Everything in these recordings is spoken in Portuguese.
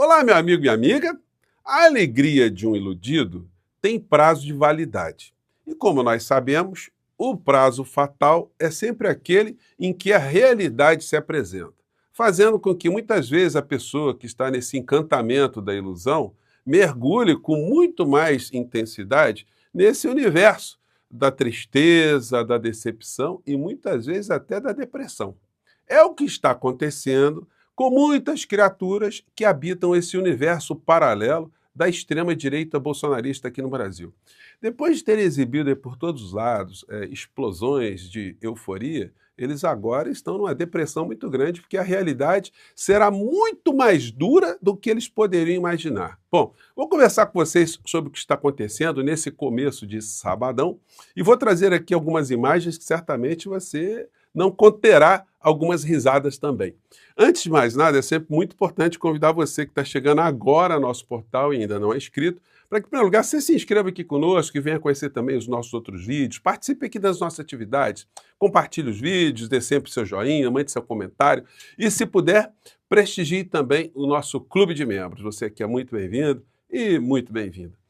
Olá, meu amigo e amiga. A alegria de um iludido tem prazo de validade. E como nós sabemos, o prazo fatal é sempre aquele em que a realidade se apresenta, fazendo com que muitas vezes a pessoa que está nesse encantamento da ilusão mergulhe com muito mais intensidade nesse universo da tristeza, da decepção e muitas vezes até da depressão. É o que está acontecendo com muitas criaturas que habitam esse universo paralelo da extrema-direita bolsonarista aqui no Brasil. Depois de terem exibido por todos os lados explosões de euforia, eles agora estão numa depressão muito grande, porque a realidade será muito mais dura do que eles poderiam imaginar. Bom, vou conversar com vocês sobre o que está acontecendo nesse começo de sabadão e vou trazer aqui algumas imagens que certamente você não conterá algumas risadas também. Antes de mais nada, é sempre muito importante convidar você que está chegando agora ao nosso portal e ainda não é inscrito, para que, em primeiro lugar, você se inscreva aqui conosco e venha conhecer também os nossos outros vídeos, participe aqui das nossas atividades, compartilhe os vídeos, dê sempre seu joinha, mande seu comentário e, se puder, prestigie também o nosso clube de membros. Você aqui é muito bem-vindo e muito bem-vinda.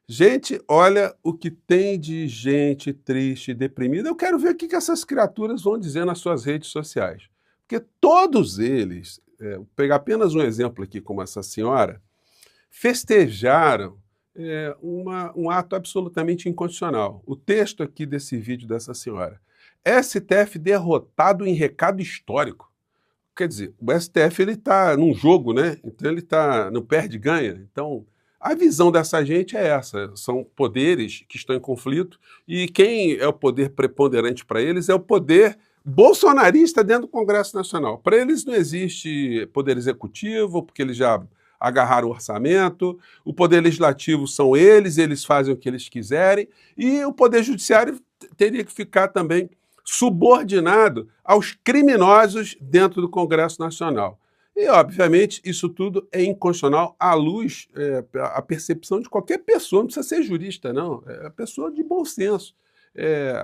Gente, olha o que tem de gente triste e deprimida. Eu quero ver o que essas criaturas vão dizer nas suas redes sociais. Porque todos eles, vou pegar apenas um exemplo aqui como essa senhora, festejaram um ato absolutamente inconstitucional. O texto aqui desse vídeo dessa senhora. STF derrotado em recado histórico. Quer dizer, o STF está num jogo, né? Então ele não perde-ganha. Então, a visão dessa gente é essa, são poderes que estão em conflito e quem é o poder preponderante para eles é o poder bolsonarista dentro do Congresso Nacional. Para eles não existe poder executivo, porque eles já agarraram o orçamento, o poder legislativo são eles fazem o que eles quiserem e o poder judiciário teria que ficar também subordinado aos criminosos dentro do Congresso Nacional. E, obviamente, isso tudo é inconstitucional à luz, à percepção de qualquer pessoa, não precisa ser jurista, não, é a pessoa de bom senso.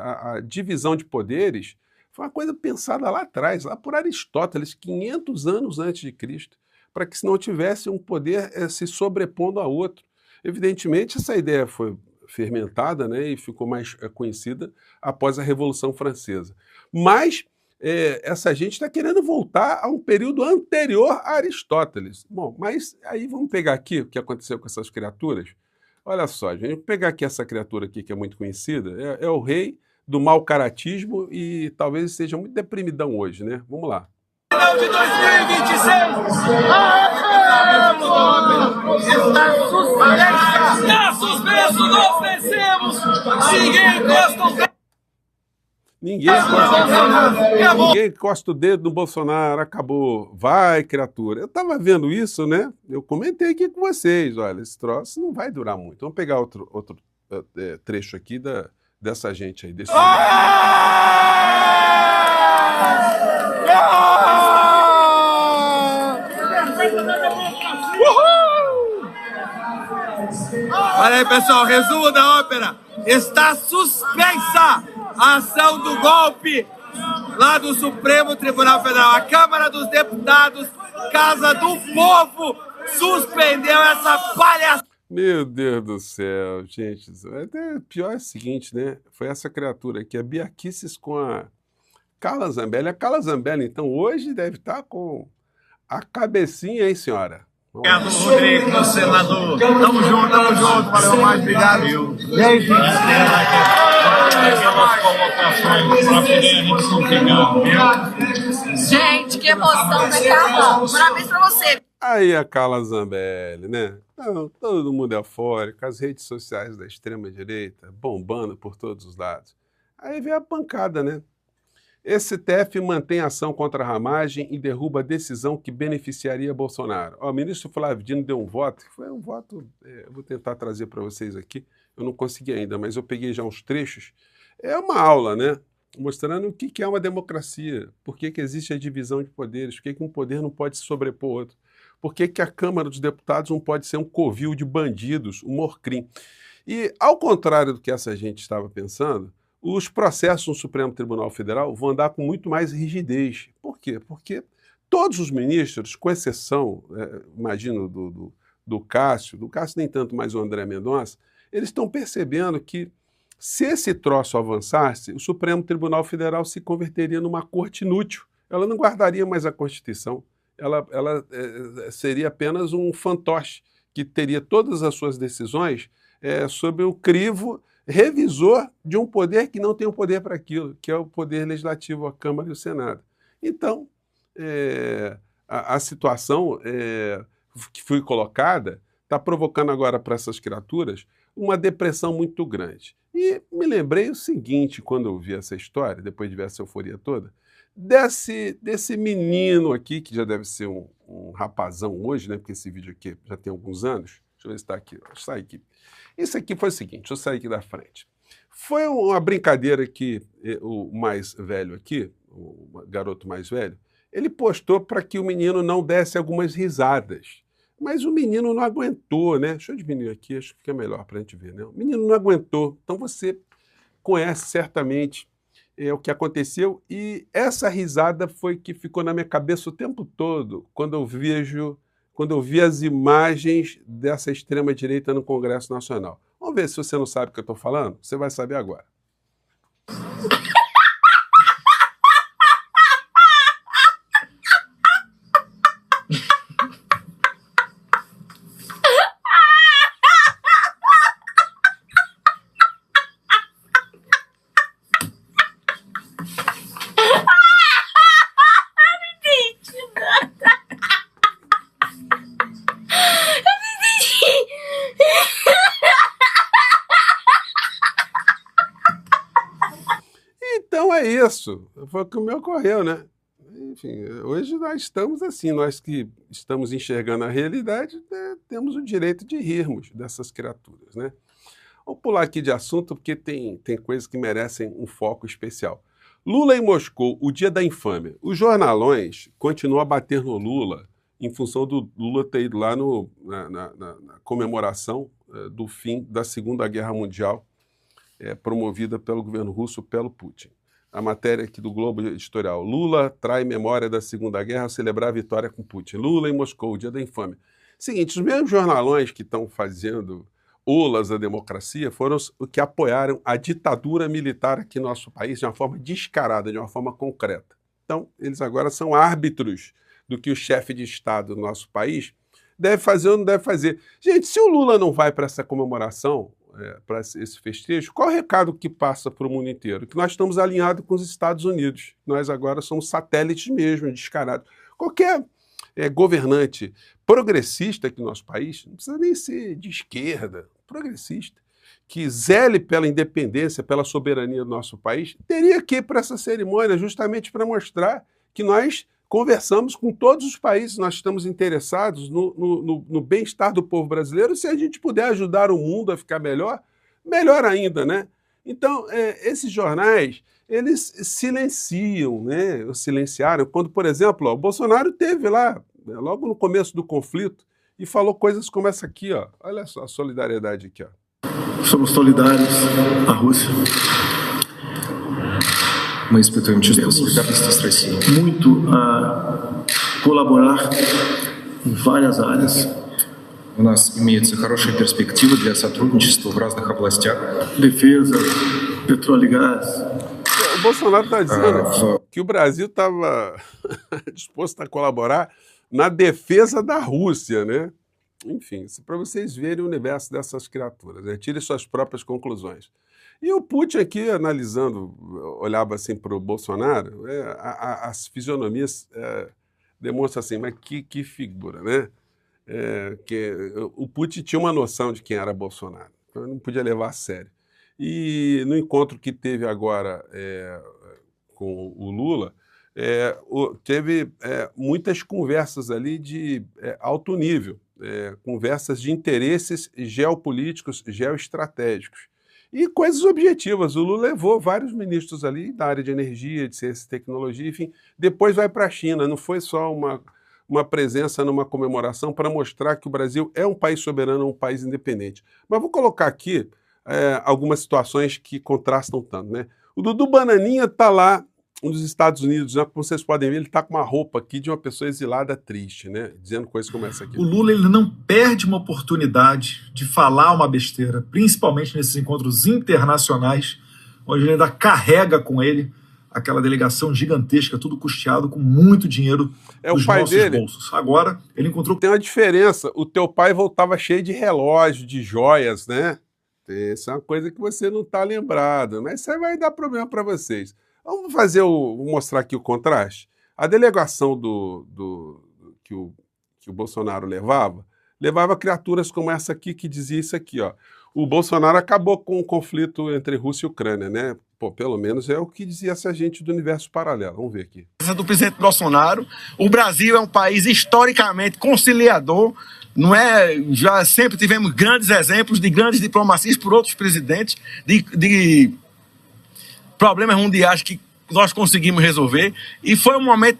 A divisão de poderes foi uma coisa pensada lá atrás, lá por Aristóteles, 500 anos antes de Cristo, para que se não tivesse um poder se sobrepondo a outro. Evidentemente, essa ideia foi fermentada, né, e ficou mais conhecida após a Revolução Francesa. Mas essa gente está querendo voltar a um período anterior a Aristóteles. Bom, mas aí vamos pegar aqui o que aconteceu com essas criaturas. Olha só, gente, vamos pegar aqui essa criatura aqui que é muito conhecida, é o rei do mau caratismo e talvez seja muito deprimidão hoje, né? Vamos lá. Final de 2026, está suspenso, nós vencemos, ninguém encosta o dedo. Ninguém encosta o dedo no Bolsonaro, acabou. Vai, criatura. Eu estava vendo isso, né? Eu comentei aqui com vocês, olha, esse troço não vai durar muito. Vamos pegar outro trecho aqui dessa gente aí. Desse Olha aí, pessoal, resumo da ópera. Está suspensa a ação do golpe lá do Supremo Tribunal Federal. A Câmara dos Deputados, Casa do Povo, suspendeu essa palhaçada. Meu Deus do céu, gente. Até pior é o seguinte, né? Foi essa criatura aqui, a Bia Kicis com a Carla Zambelli. A Carla Zambelli, então, hoje deve estar com a cabecinha, hein, senhora? Obrigado, Rodrigo, senador. Tamo junto, valeu mais, obrigado. E aí, gente? Gente, que emoção, né, Carla? Parabéns pra você. Aí a Carla Zambelli, né? Não, todo mundo é eufórico, as redes sociais da extrema-direita bombando por todos os lados. Aí vem a pancada, né? STF mantém ação contra a ramagem e derruba a decisão que beneficiaria Bolsonaro. O ministro Flávio Dino deu um voto, que foi um voto, eu vou tentar trazer para vocês aqui, eu não consegui ainda, mas eu peguei já uns trechos. É uma aula, né? Mostrando o que é uma democracia, por que existe a divisão de poderes, por que um poder não pode se sobrepor ao outro, por que a Câmara dos Deputados não pode ser um covil de bandidos, um morcrim. E, ao contrário do que essa gente estava pensando, os processos no Supremo Tribunal Federal vão andar com muito mais rigidez. Por quê? Porque todos os ministros, com exceção, imagino, do Cássio nem tanto, mas o André Mendonça, eles estão percebendo que, se esse troço avançasse, o Supremo Tribunal Federal se converteria numa corte inútil. Ela não guardaria mais a Constituição. Ela seria apenas um fantoche que teria todas as suas decisões sob o crivo revisor de um poder que não tem o poder para aquilo, que é o poder legislativo, a Câmara e o Senado. Então, a situação que foi colocada está provocando agora para essas criaturas uma depressão muito grande. E me lembrei o seguinte, quando eu vi essa história, depois de ver essa euforia toda, desse menino aqui, que já deve ser um rapazão hoje, né? Porque esse vídeo aqui já tem alguns anos. Deixa eu ver se está aqui. Sai aqui. Isso aqui foi o seguinte, deixa eu sair aqui da frente. Foi uma brincadeira que o mais velho aqui, o garoto mais velho, ele postou para que o menino não desse algumas risadas. Mas o menino não aguentou, né? Deixa eu diminuir aqui, acho que fica melhor para a gente ver, né? O menino não aguentou. Então você conhece certamente o que aconteceu. E essa risada foi que ficou na minha cabeça o tempo todo, quando eu vi as imagens dessa extrema-direita no Congresso Nacional. Vamos ver se você não sabe o que eu estou falando. Você vai saber agora. Então é isso, foi o que me ocorreu, né? Enfim, hoje nós estamos assim, nós que estamos enxergando a realidade, temos o direito de rirmos dessas criaturas, né? Vamos pular aqui de assunto, porque tem coisas que merecem um foco especial. Lula em Moscou, o dia da infâmia. Os jornalões continuam a bater no Lula em função do Lula ter ido lá na comemoração do fim da Segunda Guerra Mundial, promovida pelo governo russo, pelo Putin. A matéria aqui do Globo Editorial. Lula trai memória da Segunda Guerra ao celebrar a vitória com Putin. Lula em Moscou, o dia da infâmia. Seguinte, os mesmos jornalões que estão fazendo olas da democracia foram os que apoiaram a ditadura militar aqui no nosso país de uma forma descarada, de uma forma concreta. Então, eles agora são árbitros do que o chefe de Estado do nosso país deve fazer ou não deve fazer. Gente, se o Lula não vai para essa comemoração, para esse festejo, qual é o recado que passa para o mundo inteiro? Que nós estamos alinhados com os Estados Unidos. Nós agora somos satélites mesmo, descarados. Qualquer governante progressista aqui no nosso país, não precisa nem ser de esquerda, progressista, que zele pela independência, pela soberania do nosso país, teria que ir para essa cerimônia justamente para mostrar que nós conversamos com todos os países, nós estamos interessados no bem-estar do povo brasileiro. Se a gente puder ajudar o mundo a ficar melhor, melhor ainda, né? Então, esses jornais, eles silenciam, né? Silenciaram. Quando, por exemplo, o Bolsonaro teve lá, logo no começo do conflito, e falou coisas como essa aqui, ó. Olha só a solidariedade aqui, ó. Somos solidários à Rússia. Мы испытываем чувство солидарности с Россией. Muito a colaborar em várias áreas. У нас имеются хорошие перспективы для сотрудничества в разных областях. Defesa, petróleo e gás. O Bolsonaro está dizendo que o Brasil estava disposto a colaborar na defesa da Rússia, né? Enfim, para vocês verem o universo dessas criaturas, né? Tire suas próprias conclusões. E o Putin aqui, analisando, olhava assim para o Bolsonaro, as fisionomias demonstram assim, mas que figura, né? O Putin tinha uma noção de quem era Bolsonaro, então não podia levar a sério. E no encontro que teve agora com o Lula, teve muitas conversas ali de alto nível, conversas de interesses geopolíticos, geoestratégicos. E coisas objetivas. O Lula levou vários ministros ali da área de energia, de ciência e tecnologia, enfim. Depois vai para a China. Não foi só uma presença numa comemoração para mostrar que o Brasil é um país soberano, um país independente. Mas vou colocar aqui algumas situações que contrastam tanto, né? O Dudu Bananinha está lá dos Estados Unidos, né? Como vocês podem ver, ele está com uma roupa aqui de uma pessoa exilada triste, né? Dizendo coisas como essa aqui. O Lula, ele não perde uma oportunidade de falar uma besteira, principalmente nesses encontros internacionais, onde ele ainda carrega com ele aquela delegação gigantesca, tudo custeado com muito dinheiro dos nossos bolsos. Agora, ele encontrou... Tem uma diferença, o teu pai voltava cheio de relógio, de joias, né? Essa é uma coisa que você não está lembrado, mas isso aí vai dar problema para vocês. Vamos fazer vou mostrar aqui o contraste. A delegação que o Bolsonaro levava criaturas como essa aqui, que dizia isso aqui, ó. O Bolsonaro acabou com o conflito entre Rússia e Ucrânia, né? Pô, pelo menos é o que dizia essa gente do universo paralelo. Vamos ver aqui. Do presidente Bolsonaro, o Brasil é um país historicamente conciliador, não é? Já sempre tivemos grandes exemplos de grandes diplomacias por outros presidentes, de problemas mundiais que nós conseguimos resolver, e foi um momento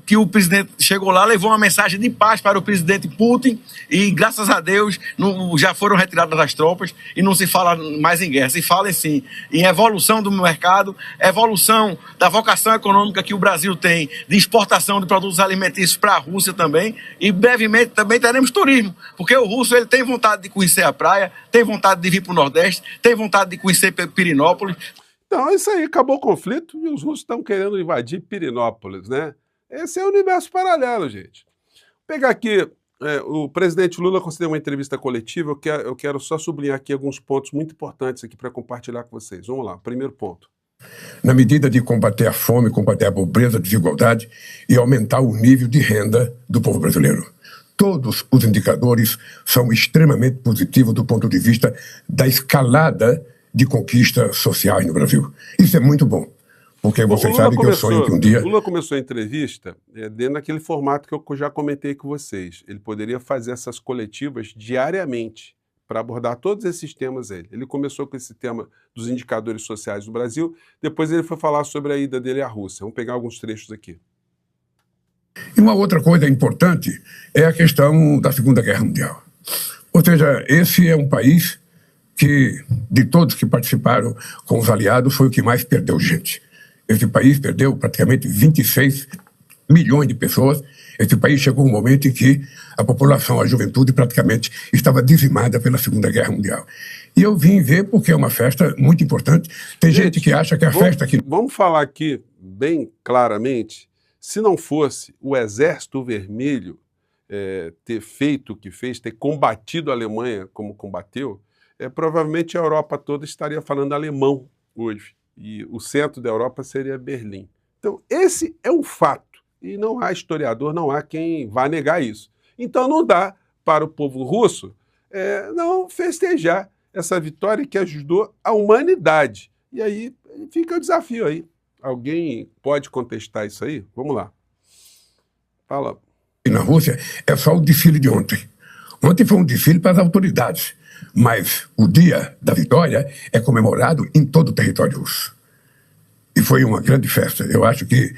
que o presidente chegou lá, levou uma mensagem de paz para o presidente Putin, e graças a Deus já foram retiradas as tropas e não se fala mais em guerra, se fala sim em evolução do mercado, evolução da vocação econômica que o Brasil tem de exportação de produtos alimentícios para a Rússia também, e brevemente também teremos turismo, porque o russo ele tem vontade de conhecer a praia, tem vontade de vir para o Nordeste, tem vontade de conhecer Pirinópolis. Então, isso aí, acabou o conflito e os russos estão querendo invadir Pirinópolis, né? Esse é o universo paralelo, gente. Vou pegar aqui, o presidente Lula concedeu uma entrevista coletiva, eu quero só sublinhar aqui alguns pontos muito importantes aqui para compartilhar com vocês. Vamos lá, primeiro ponto. Na medida de combater a fome, combater a pobreza, a desigualdade e aumentar o nível de renda do povo brasileiro. Todos os indicadores são extremamente positivos do ponto de vista da escalada de conquistas sociais no Brasil. Isso é muito bom, porque vocês sabem que eu sonho que um dia... Lula começou a entrevista dentro daquele formato que eu já comentei com vocês. Ele poderia fazer essas coletivas diariamente para abordar todos esses temas. Ele começou com esse tema dos indicadores sociais do Brasil, depois ele foi falar sobre a ida dele à Rússia. Vamos pegar alguns trechos aqui. E uma outra coisa importante é a questão da Segunda Guerra Mundial. Ou seja, esse é um país que, de todos que participaram com os aliados, foi o que mais perdeu gente. Esse país perdeu praticamente 26 milhões de pessoas. Esse país chegou um momento em que a população, a juventude, praticamente estava dizimada pela Segunda Guerra Mundial. E eu vim ver porque é uma festa muito importante. Tem gente que acha que a festa... Vamos falar aqui bem claramente, se não fosse o Exército Vermelho ter feito o que fez, ter combatido a Alemanha como combateu, provavelmente a Europa toda estaria falando alemão hoje. E o centro da Europa seria Berlim. Então, esse é um fato. E não há historiador, não há quem vá negar isso. Então, não dá para o povo russo não festejar essa vitória que ajudou a humanidade. E aí fica o desafio aí. Alguém pode contestar isso aí? Vamos lá. Fala. Na Rússia é só o desfile de ontem. Ontem foi um desfile para as autoridades. Mas o dia da vitória é comemorado em todo o território russo. E foi uma grande festa. Eu acho que,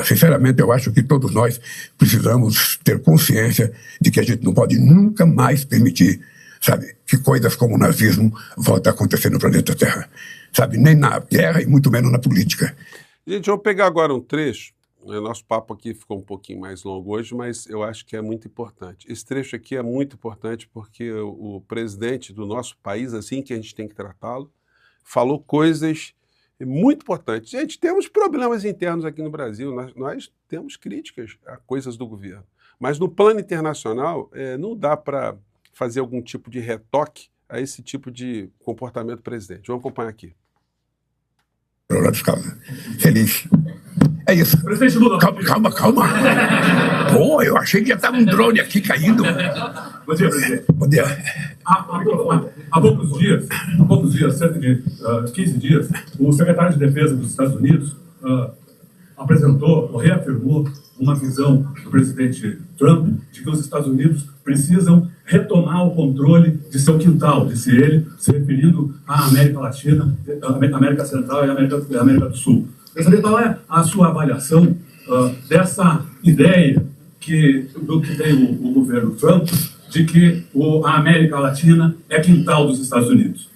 sinceramente, eu acho que todos nós precisamos ter consciência de que a gente não pode nunca mais permitir, sabe, que coisas como o nazismo voltem a acontecer no planeta Terra. Sabe, nem na guerra e muito menos na política. Gente, eu vou pegar agora um trecho. Nosso papo aqui ficou um pouquinho mais longo hoje, mas eu acho que é muito importante. Esse trecho aqui é muito importante porque o presidente do nosso país, assim que a gente tem que tratá-lo, falou coisas muito importantes. Gente, temos problemas internos aqui no Brasil, nós temos críticas a coisas do governo. Mas no plano internacional, não dá para fazer algum tipo de retoque a esse tipo de comportamento do presidente. Vamos acompanhar aqui. Feliz. É isso. Presidente Lula. Calma. Pô, eu achei que já estava um drone aqui caindo. Bom dia, presidente. Bom dia. Há poucos dias, cerca de 15 dias, o secretário de Defesa dos Estados Unidos apresentou ou reafirmou uma visão do presidente Trump de que os Estados Unidos precisam retomar o controle de seu quintal, disse ele, se referindo à América Latina, América Central e América do Sul. Presidente, qual é a sua avaliação dessa ideia do que tem o governo Trump de que a América Latina é quintal dos Estados Unidos?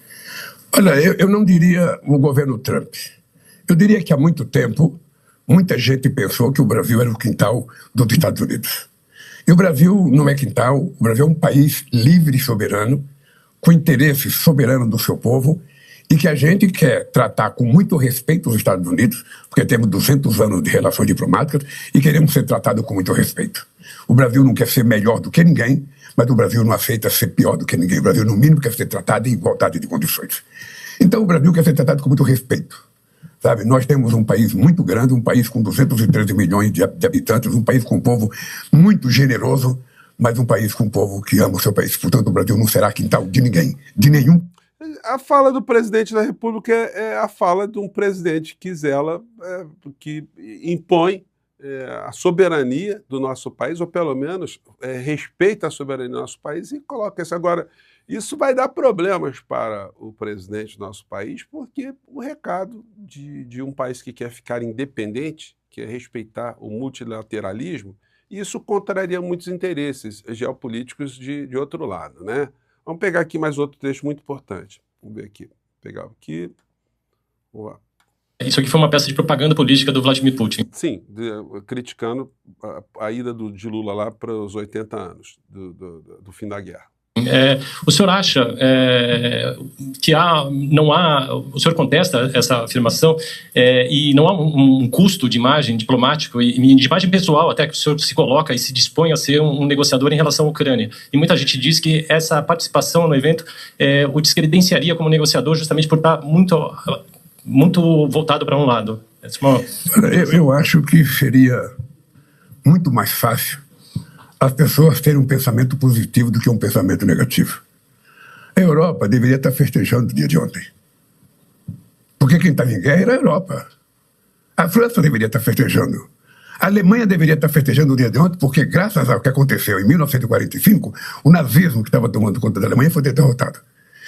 Olha, eu não diria o governo Trump. Eu diria que há muito tempo, muita gente pensou que o Brasil era o quintal dos Estados Unidos. E o Brasil não é quintal, o Brasil é um país livre e soberano, com interesse soberano do seu povo, e que a gente quer tratar com muito respeito os Estados Unidos, porque temos 200 anos de relações diplomáticas e queremos ser tratados com muito respeito. O Brasil não quer ser melhor do que ninguém, mas o Brasil não aceita ser pior do que ninguém. O Brasil, no mínimo, quer ser tratado em igualdade de condições. Então, o Brasil quer ser tratado com muito respeito. Sabe? Nós temos um país muito grande, um país com 213 milhões de habitantes, um país com um povo muito generoso, mas um país com um povo que ama o seu país. Portanto, o Brasil não será quintal de ninguém, de nenhum. A fala do presidente da República é a fala de um presidente que zela, que impõe a soberania do nosso país, ou pelo menos respeita a soberania do nosso país e coloca isso. Agora, isso vai dar problemas para o presidente do nosso país, porque o recado de um país que quer ficar independente, que é respeitar o multilateralismo, isso contraria muitos interesses geopolíticos de outro lado, né? Vamos pegar aqui mais outro trecho muito importante. Vamos ver aqui. Pegar aqui. Boa. Isso aqui foi uma peça de propaganda política do Vladimir Putin. Sim, criticando a ida de Lula lá para os 80 anos do fim da guerra. O senhor acha que não há... O senhor contesta essa afirmação e não há um custo de imagem diplomático e de imagem pessoal até que o senhor se coloca e se dispõe a ser um negociador em relação à Ucrânia. E muita gente diz que essa participação no evento o descredenciaria como negociador justamente por estar muito voltado para um lado. Eu acho que seria muito mais fácil as pessoas terem um pensamento positivo do que um pensamento negativo. A Europa deveria estar festejando o dia de ontem. Porque quem estava em guerra era a Europa. A França deveria estar festejando. A Alemanha deveria estar festejando o dia de ontem, porque graças ao que aconteceu em 1945, o nazismo que estava tomando conta da Alemanha foi derrotado.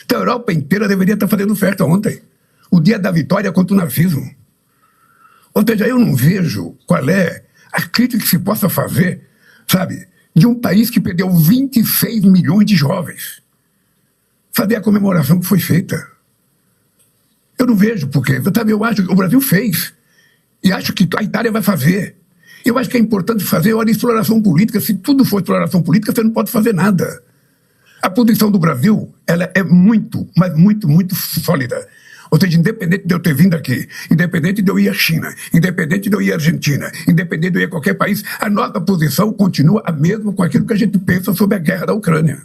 Então a Europa inteira deveria estar fazendo festa ontem. O dia da vitória contra o nazismo. Ou seja, eu não vejo qual é a crítica que se possa fazer, sabe, de um país que perdeu 26 milhões de jovens. Sabe a comemoração que foi feita? Eu não vejo porque, sabe, eu acho que o Brasil fez. E acho que a Itália vai fazer. Eu acho que é importante fazer, olha, exploração política. Se tudo for exploração política, você não pode fazer nada. A posição do Brasil, ela é muito, mas muito, muito sólida. Ou seja, independente de eu ter vindo aqui, independente de eu ir à China, independente de eu ir à Argentina, independente de eu ir a qualquer país, a nossa posição continua a mesma com aquilo que a gente pensa sobre a guerra da Ucrânia.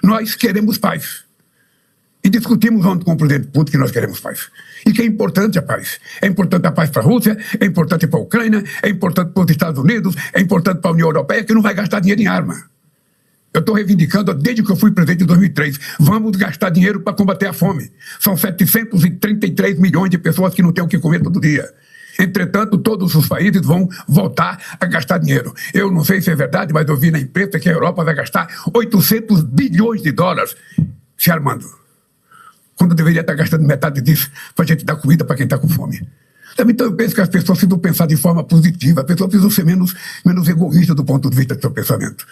Nós queremos paz. E discutimos ontem com o presidente Putin que nós queremos paz. E que é importante a paz. É importante a paz para a Rússia, é importante para a Ucrânia, é importante para os Estados Unidos, é importante para a União Europeia, que não vai gastar dinheiro em arma. Eu estou reivindicando desde que eu fui presidente em 2003. Vamos gastar dinheiro para combater a fome. São 733 milhões de pessoas que não têm o que comer todo dia. Entretanto, todos os países vão voltar a gastar dinheiro. Eu não sei se é verdade, mas eu vi na imprensa que a Europa vai gastar 800 bilhões de dólares se armando. Quando deveria estar gastando metade disso para a gente dar comida para quem está com fome. Então eu penso que as pessoas precisam pensar de forma positiva. As pessoas precisam ser menos egoístas do ponto de vista do seu pensamento.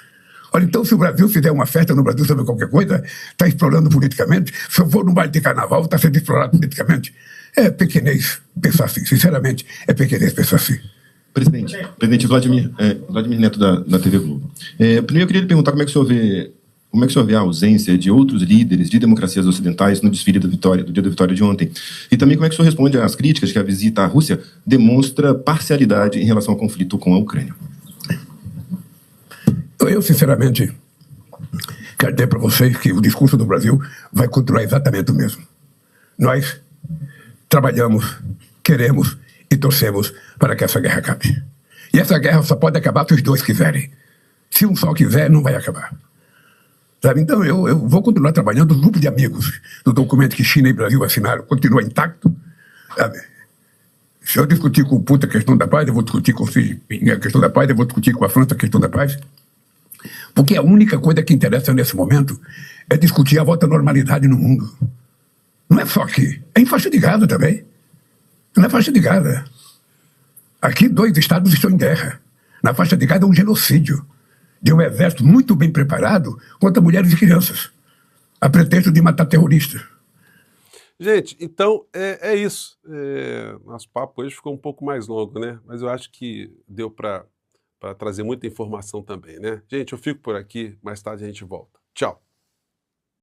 Olha, então, se o Brasil fizer uma festa no Brasil sobre qualquer coisa, está explorando politicamente. Se eu for num baile de carnaval, está sendo explorado politicamente. É pequenez pensar assim, sinceramente, é pequenez pensar assim. Presidente Vladimir Neto da TV Globo. Primeiro eu queria lhe perguntar como é que o senhor vê a ausência de outros líderes de democracias ocidentais no desfile do dia da vitória de ontem. E também como é que o senhor responde às críticas que a visita à Rússia demonstra parcialidade em relação ao conflito com a Ucrânia. Eu, sinceramente, quero dizer para vocês que o discurso do Brasil vai continuar exatamente o mesmo. Nós trabalhamos, queremos e torcemos para que essa guerra acabe. E essa guerra só pode acabar se os dois quiserem. Se um só quiser, não vai acabar. Sabe? Então eu vou continuar trabalhando. O grupo de amigos do documento que China e Brasil assinaram continua intacto. Sabe? Se eu discutir com o Putin a questão da paz, eu vou discutir com o Xi Jinping a questão da paz, eu vou discutir com a França a questão da paz. Porque a única coisa que interessa nesse momento é discutir a volta à normalidade no mundo. Não é só aqui, é em faixa de Gaza também. Na faixa de Gaza. Aqui 2 estados estão em guerra. Na faixa de Gaza é um genocídio de um exército muito bem preparado contra mulheres e crianças, a pretexto de matar terroristas. Gente, então é isso. Nosso papo hoje ficou um pouco mais longo, né? Mas eu acho que deu para trazer muita informação também, né? Gente, eu fico por aqui, mais tarde a gente volta. Tchau!